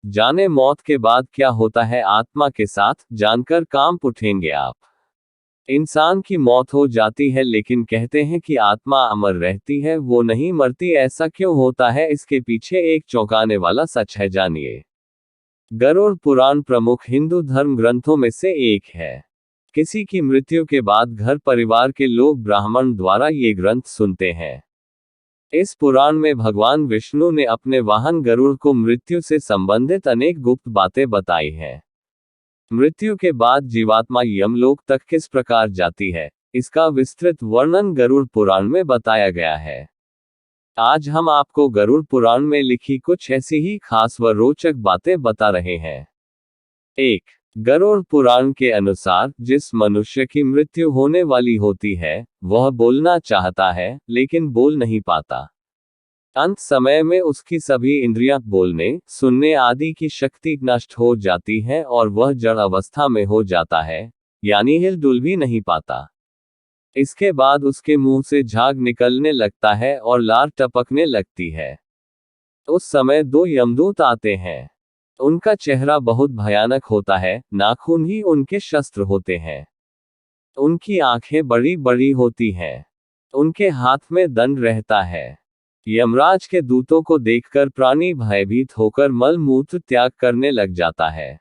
जाने मौत के बाद क्या होता है आत्मा के साथ, जानकर कांप उठेंगे आप। इंसान की मौत हो जाती है लेकिन कहते हैं कि आत्मा अमर रहती है, वो नहीं मरती। ऐसा क्यों होता है, इसके पीछे एक चौंकाने वाला सच है, जानिए। गरुड़ पुराण प्रमुख हिंदू धर्म ग्रंथों में से एक है। किसी की मृत्यु के बाद घर परिवार के लोग ब्राह्मण द्वारा ये ग्रंथ सुनते हैं। इस पुराण में भगवान विष्णु ने अपने वाहन गरुड़ को मृत्यु से संबंधित अनेक गुप्त बातें बताई हैं। मृत्यु के बाद जीवात्मा यमलोक तक किस प्रकार जाती है, इसका विस्तृत वर्णन गरुड़ पुराण में बताया गया है। आज हम आपको गरुड़ पुराण में लिखी कुछ ऐसी ही खास व रोचक बातें बता रहे हैं। 1. गरुड़ पुराण के अनुसार जिस मनुष्य की मृत्यु होने वाली होती है, वह बोलना चाहता है लेकिन बोल नहीं पाता। अंत समय में उसकी सभी इंद्रियां बोलने, सुनने आदि की शक्ति नष्ट हो जाती है और वह जड़ अवस्था में हो जाता है, यानी हिल-डुल भी नहीं पाता। इसके बाद उसके मुंह से झाग निकलने लगता है और लार टपकने लगती है। उस समय दो यमदूत आते हैं। उनका चेहरा बहुत भयानक होता है, नाखून ही उनके शस्त्र होते हैं। उनकी आंखें बड़ी बड़ी होती हैं। उनके हाथ में दंड रहता है। यमराज के दूतों को देखकर प्राणी भयभीत होकर मल मूत्र त्याग करने लग जाता है।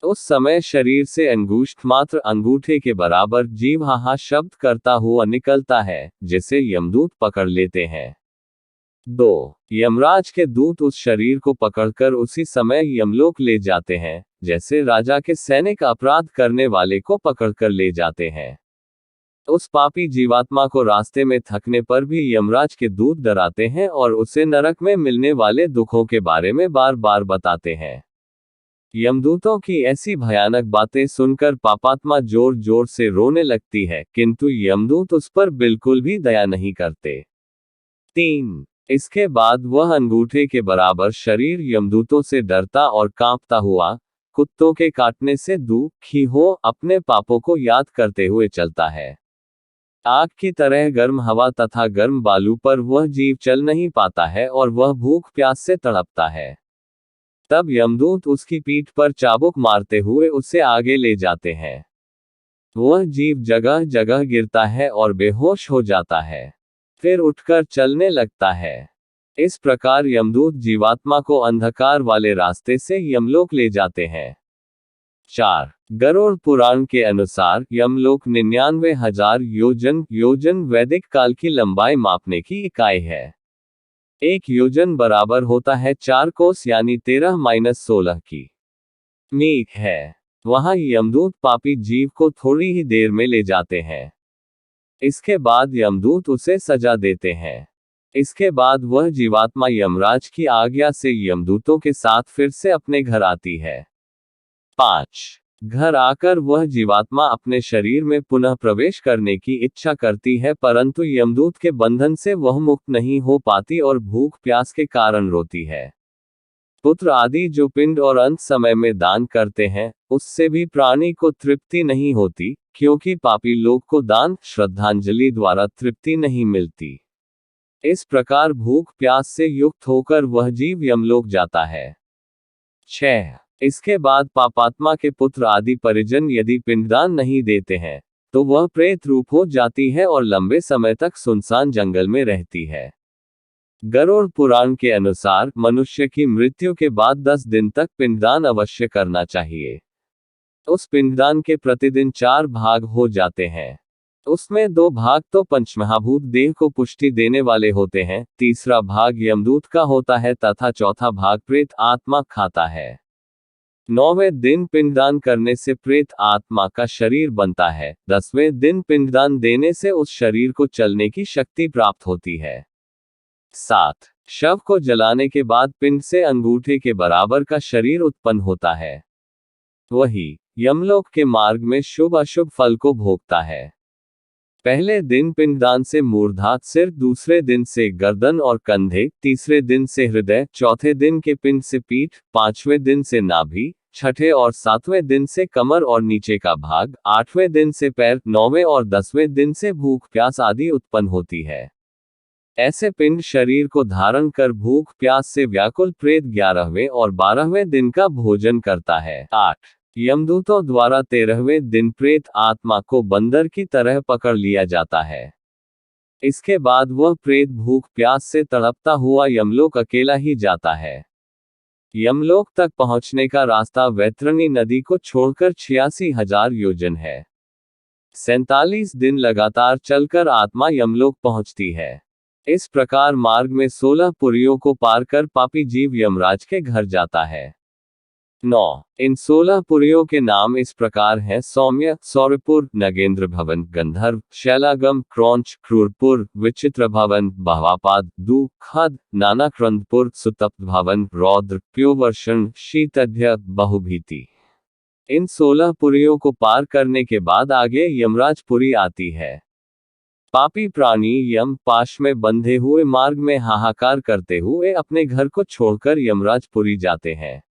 उस समय शरीर से अंगुष्ठ मात्र अंगूठे के बराबर जीव हाहा शब्द करता हुआ निकलता है, जिसे यमदूत पकड़ लेते हैं। 2. यमराज के दूत उस शरीर को पकड़कर उसी समय यमलोक ले जाते हैं, जैसे राजा के सैनिक अपराध करने वाले को पकड़कर ले जाते हैं। उस पापी जीवात्मा को रास्ते में थकने पर भी यमराज के दूत डराते हैं और उसे नरक में मिलने वाले दुखों के बारे में बार बार बताते हैं। यमदूतों की ऐसी भयानक बातें सुनकर पापात्मा जोर जोर से रोने लगती है, किंतु यमदूत उस पर बिल्कुल भी दया नहीं करते। 3. इसके बाद वह अंगूठे के बराबर शरीर यमदूतों से डरता और कांपता हुआ, कुत्तों के काटने से दुखी हो, अपने पापों को याद करते हुए चलता है। आग की तरह गर्म हवा तथा गर्म बालू पर वह जीव चल नहीं पाता है और वह भूख प्यास से तड़पता है। तब यमदूत उसकी पीठ पर चाबुक मारते हुए उसे आगे ले जाते हैं। वह जीव जगह जगह गिरता है और बेहोश हो जाता है। फिर उठकर चलने लगता है। इस प्रकार यमदूत जीवात्मा को अंधकार वाले रास्ते से यमलोक ले जाते हैं। 4. गरुड़ पुराण के अनुसार यमलोक 99,000 योजन वैदिक काल की लंबाई मापने की इकाई है। एक योजन बराबर होता है 4 कोस यानी 13-16 की मील है। वहां यमदूत पापी जीव को थोड़ी ही देर में ले जाते हैं। इसके बाद यमदूत उसे सजा देते हैं। इसके बाद वह जीवात्मा यमराज की आज्ञा से यमदूतों के साथ फिर से अपने घर आती है। 5. घर आकर वह जीवात्मा अपने शरीर में पुनः प्रवेश करने की इच्छा करती है, परंतु यमदूत के बंधन से वह मुक्त नहीं हो पाती और भूख प्यास के कारण रोती है। पुत्र आदि जो पिंड और अंत समय में दान करते हैं, उससे भी प्राणी को तृप्ति नहीं होती, क्योंकि पापी लोग को दान श्रद्धांजलि द्वारा तृप्ति नहीं मिलती। इस प्रकार भूख प्यास से युक्त होकर वह जीव यमलोक जाता है। 6. इसके बाद पापात्मा के पुत्र आदि परिजन यदि पिंडदान नहीं देते हैं, तो वह प्रेत रूप हो जाती है और लंबे समय तक सुनसान जंगल में रहती है। गरुड़ पुराण के अनुसार मनुष्य की मृत्यु के बाद 10 दिन तक पिंडदान अवश्य करना चाहिए। उस पिंडदान के प्रतिदिन 4 भाग हो जाते हैं। उसमें 2 भाग तो पंचमहाभूत देह को पुष्टि देने वाले होते हैं, तीसरा भाग यमदूत का होता है तथा चौथा भाग प्रेत आत्मा खाता है। 9वें दिन पिंडदान करने से प्रेत आत्मा का शरीर बनता है। 10वें दिन पिंडदान देने से उस शरीर को चलने की शक्ति प्राप्त होती है। 7. शव को जलाने के बाद पिंड से अंगूठे के बराबर का शरीर उत्पन्न होता है। वही यमलोक के मार्ग में शुभ अशुभ फल को भोगता है। पहले दिन पिंडदान से मूर्धात सिर, दूसरे दिन से गर्दन और कंधे, तीसरे दिन से हृदय, चौथे दिन के पिंड से पीठ, 5वें दिन से नाभि, छठे और 7वें दिन से कमर और नीचे का भाग, 8वें दिन से पैर, 9वें और 10वें दिन से भूख प्यास आदि उत्पन्न होती है। ऐसे पिंड शरीर को धारण कर भूख प्यास से व्याकुल प्रेत 11वें और 12वें दिन का भोजन करता है। 8 यमदूतों द्वारा 13वें दिन प्रेत आत्मा को बंदर की तरह पकड़ लिया जाता है। इसके बाद वह प्रेत भूख प्यास से तड़पता हुआ यमलोक अकेला ही जाता है। यमलोक तक पहुंचने का रास्ता वैतरणी नदी को छोड़कर 86,000 योजन है। 47 दिन लगातार चलकर आत्मा यमलोक पहुंचती है। इस प्रकार मार्ग में 16 पुरियों को पार कर पापी जीव यमराज के घर जाता है। 9 इन 16 पुरियों के नाम इस प्रकार हैं: सौम्य, सौरपुर, नगेंद्र भवन, गंधर्व, शैलागम, क्रौंच, क्रूरपुर, विचित्र भवन, बहवापाद, दू, खद, नानाक्रंदपुर, सुतप्त भवन, रौद्र, प्योवर्षण, शीतध्य, बहुभीति। इन 16 पुरियों को पार करने के बाद आगे यमराजपुरी आती है। पापी प्राणी यम पाश में बंधे हुए मार्ग में हाहाकार करते हुए अपने घर को छोड़कर यमराजपुरी जाते हैं।